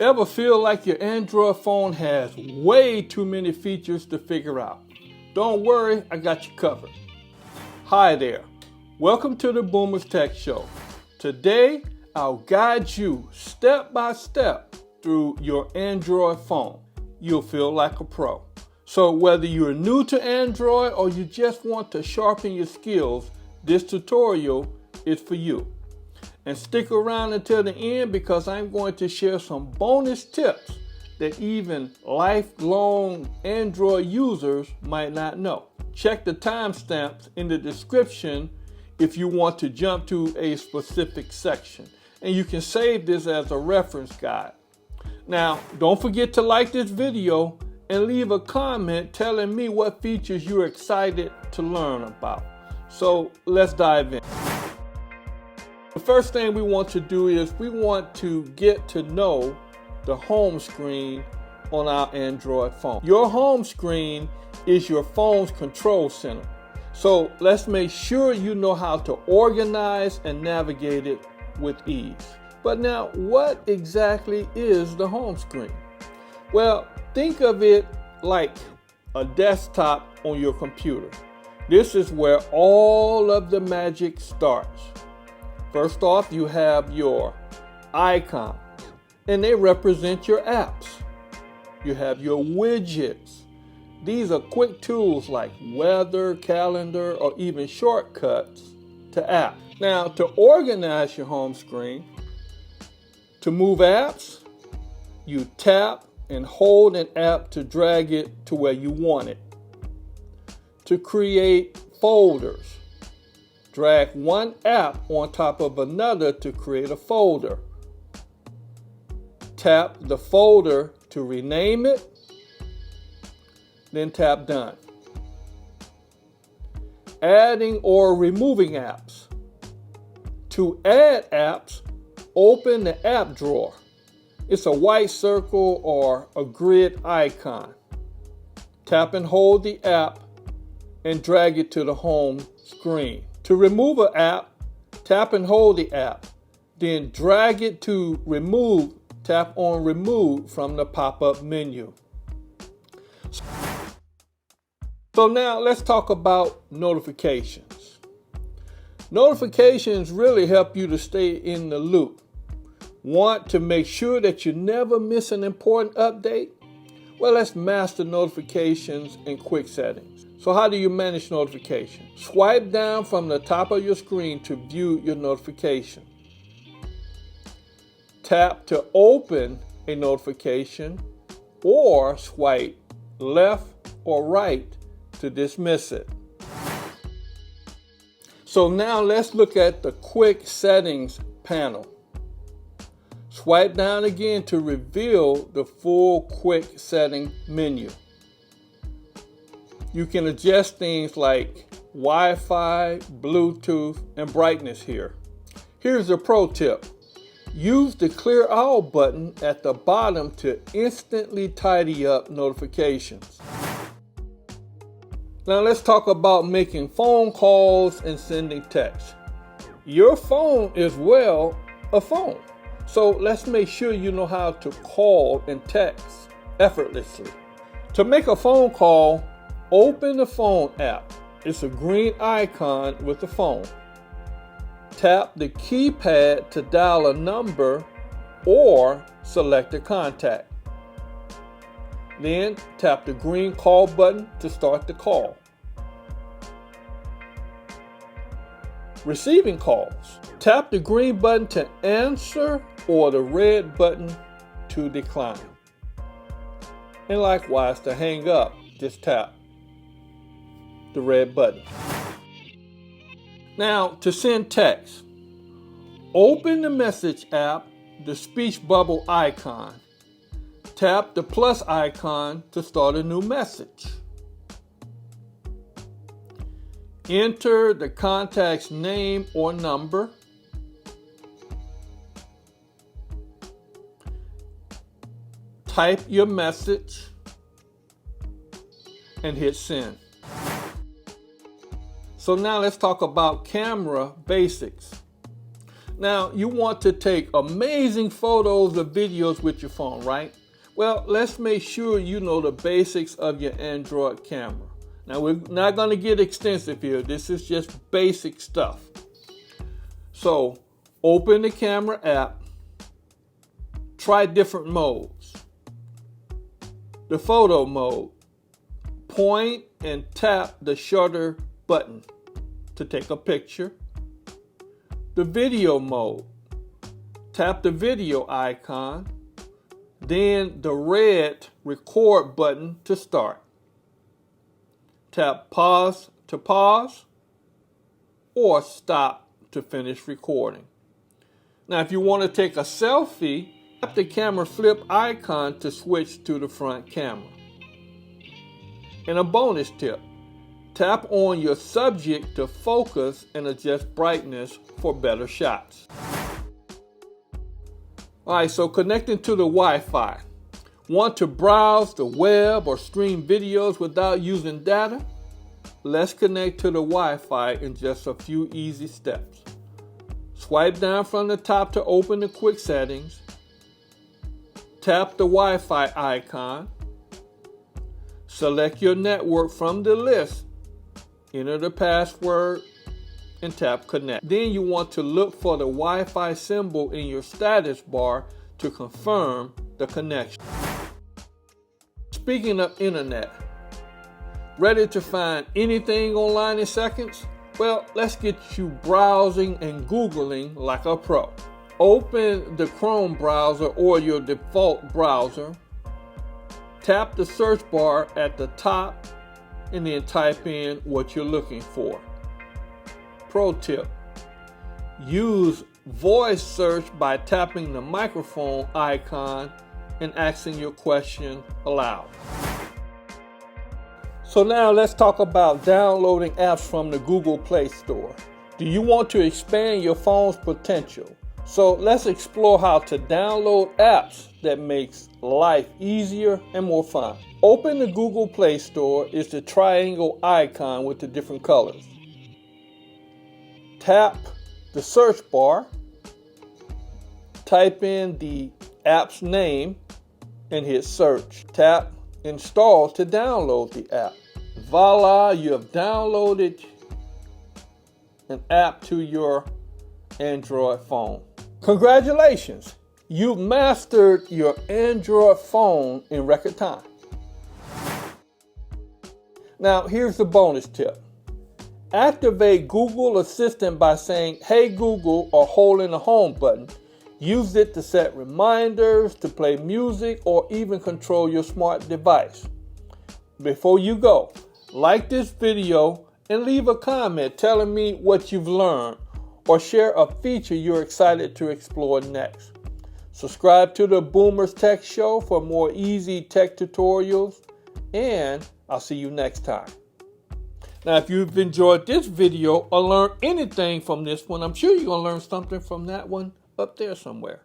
Ever feel like your Android phone has way too many features to figure out? Don't worry, I got you covered. Hi there. Welcome to the Boomers Tech Show. Today, I'll guide you step by step through your Android phone. You'll feel like a pro. So whether you're new to Android or you just want to sharpen your skills, this tutorial is for you. And stick around until the end because I'm going to share some bonus tips that even lifelong Android users might not know. Check the timestamps in the description if you want to jump to a specific section. And you can save this as a reference guide. Now, don't forget to like this video and leave a comment telling me what features you're excited to learn about. So let's dive in. The first thing we want to do is we want to get to know the home screen on our Android phone. Your home screen is your phone's control center. So let's make sure you know how to organize and navigate it with ease. But now, what exactly is the home screen? Well, think of it like a desktop on your computer. This is where all of the magic starts. First off, you have your icons, and they represent your apps. You have your widgets. These are quick tools like weather, calendar, or even shortcuts to apps. Now, to organize your home screen, to move apps, you tap and hold an app to drag it to where you want it. To create folders, drag one app on top of another to create a folder. Tap the folder to rename it, then tap Done. Adding or removing apps. To add apps, open the app drawer. It's a white circle or a grid icon. Tap and hold the app and drag it to the home screen. To remove an app, tap and hold the app, then drag it to remove, tap on remove from the pop-up menu. So now let's talk about notifications. Notifications really help you to stay in the loop. Want to make sure that you never miss an important update? Well, let's master notifications in quick settings. So how do you manage notifications? Swipe down from the top of your screen to view your notification. Tap to open a notification or swipe left or right to dismiss it. So now let's look at the quick settings panel. Swipe down again to reveal the full quick setting menu. You can adjust things like Wi-Fi, Bluetooth, and brightness here. Here's a pro tip. Use the clear all button at the bottom to instantly tidy up notifications. Now let's talk about making phone calls and sending text. Your phone is, well, a phone. So let's make sure you know how to call and text effortlessly. To make a phone call, open the phone app. It's a green icon with the phone. Tap the keypad to dial a number or select a contact. Then tap the green call button to start the call. Receiving calls. Tap the green button to answer or the red button to decline. And likewise, to hang up, just tap the red button. Now, to send text, open the message app, the speech bubble icon. Tap the plus icon to start a new message. Enter the contact's name or number. Type your message and hit send. So now let's talk about camera basics. Now, you want to take amazing photos or videos with your phone, right? Well, let's make sure you know the basics of your Android camera. Now, we're not going to get extensive here. This is just basic stuff. So, open the camera app. Try different modes. The photo mode. Point and tap the shutter button to take a picture. The video mode. Tap the video icon, then the red record button to start. Tap pause to pause or stop to finish recording. Now, if you want to take a selfie, tap the camera flip icon to switch to the front camera. And a bonus tip. Tap on your subject to focus and adjust brightness for better shots. Alright, so connecting to the Wi-Fi. Want to browse the web or stream videos without using data? Let's connect to the Wi-Fi in just a few easy steps. Swipe down from the top to open the quick settings. Tap the Wi-Fi icon. Select your network from the list. Enter the password and tap connect. Then you want to look for the Wi-Fi symbol in your status bar to confirm the connection. Speaking of internet, ready to find anything online in seconds? Well, let's get you browsing and Googling like a pro. Open the Chrome browser or your default browser. Tap the search bar at the top and then type in what you're looking for. Pro tip, use voice search by tapping the microphone icon and asking your question aloud. So now let's talk about downloading apps from the Google Play Store. Do you want to expand your phone's potential? So let's explore how to download apps that makes life easier and more fun. Open the Google Play Store. It's the triangle icon with the different colors. Tap the search bar. Type in the app's name and hit search. Tap install to download the app. Voila, you have downloaded an app to your Android phone. Congratulations! You've mastered your Android phone in record time. Now, here's the bonus tip. Activate Google Assistant by saying, "Hey Google," or holding the home button. Use it to set reminders, to play music, or even control your smart device. Before you go, like this video and leave a comment telling me what you've learned, or share a feature you're excited to explore next. Subscribe to the Boomers Tech Show for more easy tech tutorials, and I'll see you next time. Now, if you've enjoyed this video or learned anything from this one, I'm sure you're going to learn something from that one up there somewhere.